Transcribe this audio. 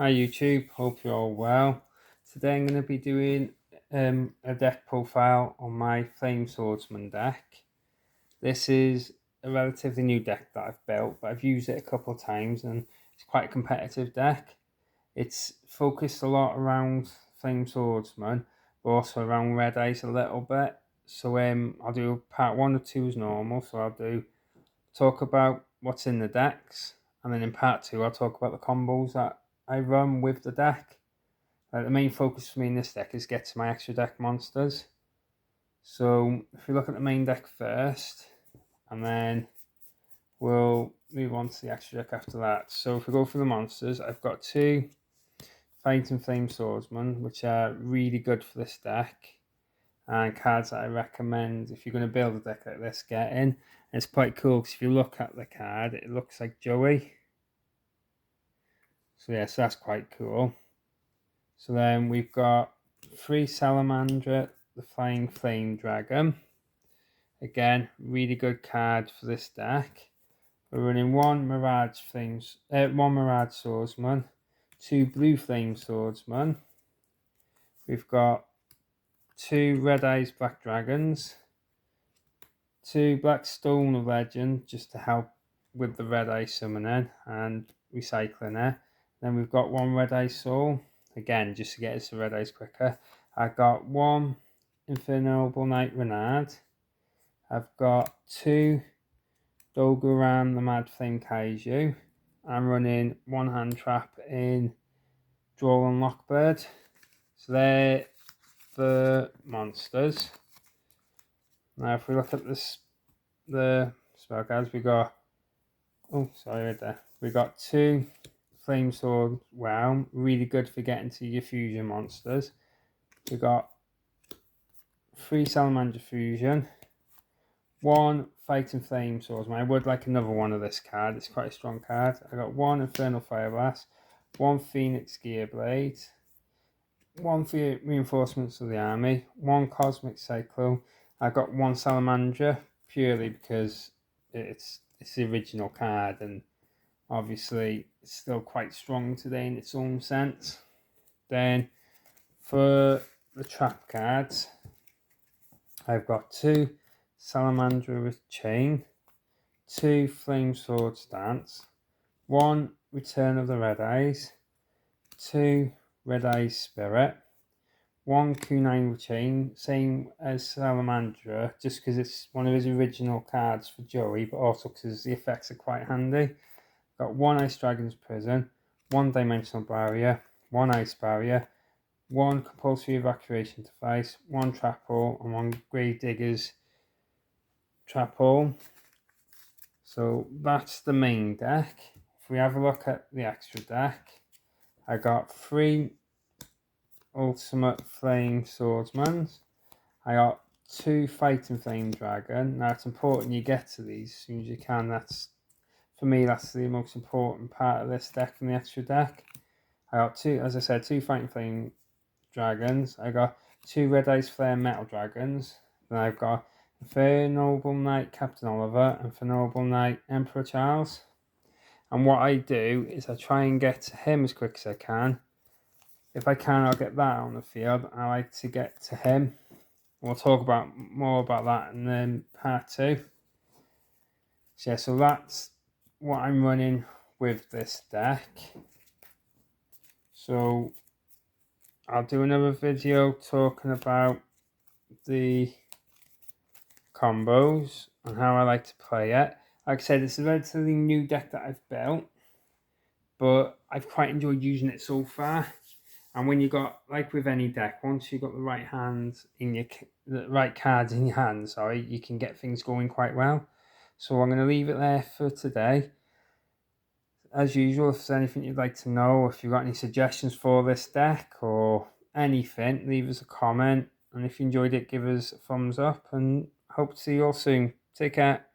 Hi YouTube, hope you're all well. Today I'm going to be doing a deck profile on my Flame Swordsman deck. This is a relatively new deck that I've built, but I've used it a couple of times and it's quite a competitive deck. It's focused a lot around Flame Swordsman, but also around Red Eyes a little bit. So I'll do part 1 or 2 as normal, so I'll talk about what's in the decks, and then in part 2 I'll talk about the combos that I run with the deck. The main focus for me in this deck is get to my extra deck monsters. So if we look at the main deck first, and then we'll move on to the extra deck after that. So if we go for the monsters, I've got 2 Fighting Flame Swordsmen, which are really good for this deck, and cards that I recommend if you're going to build a deck like this, get in. And it's quite cool because if you look at the card, it looks like Joey. So yeah, so that's quite cool. So then we've got 3 Salamandra, the Flying Flame Dragon. Again, really good card for this deck. We're running 1 Mirage Swordsman, 2 Blue Flame Swordsman. We've got 2 Red Eyes Black Dragons, 2 Black Stone of Legend, just to help with the Red Eye summoning and recycling it. Then we've got 1 Red Eye Soul, again just to get us to Red Eyes quicker. I've got 1 Infernal Knight Renard. I've got 2 Dogoran the Mad Flame Kaiju. I'm running 1 Hand Trap in Droll Lockbird. So they're the monsters. Now if we look at the spell cards, we got we got 2 Flame Sword Wow, really good for getting to your fusion monsters. We got 3 Salamander Fusion, 1 Fighting Flame Swordsman. I would like another one of this card, it's quite a strong card. I got 1 Infernal Fire Blast, 1 Phoenix Gear Blade, 1 for reinforcements of the army, 1 Cosmic Cyclone. I got 1 Salamandra purely because it's the original card, and obviously it's still quite strong today in its own sense. Then for the trap cards, I've got 2 Salamandra with Chain, 2 Flame Sword Stance, 1 Return of the Red Eyes, 2 Red Eyes Spirit, 1 Kunai with Chain, same as Salamandra, just because it's one of his original cards for Joey, but also because the effects are quite handy. Got 1 Ice Dragon's Prison, 1 Dimensional Barrier, 1 Ice Barrier, 1 Compulsory Evacuation Device, 1 Trap Hole, and 1 Grave Digger's Trap Hole. So that's the main deck. If we have a look at the extra deck, I got 3 Ultimate Flame Swordsmans. I got 2 Fighting Flame Dragon. Now it's important you get to these as soon as you can. For me, that's the most important part of this deck and the extra deck. I got 2, as I said, 2 Fighting Flame Dragons. I got 2 Red Eyes Flare Metal Dragons. Then I've got Infernal Knight Captain Oliver and Infernal Knight Emperor Charles. And what I do is I try and get to him as quick as I can. If I can, I'll get that on the field. I like to get to him. We'll talk about more about that in part 2. So yeah, so that's what I'm running with this deck. So I'll do another video talking about the combos and how I like to play it. Like I said, it's a relatively new deck that I've built, but I've quite enjoyed using it so far. And when you got, like with any deck, once you've got the right cards in your hand, you can get things going quite well. So I'm going to leave it there for today. As usual, if there's anything you'd like to know, if you've got any suggestions for this deck or anything, leave us a comment. And if you enjoyed it, give us a thumbs up, and hope to see you all soon. Take care.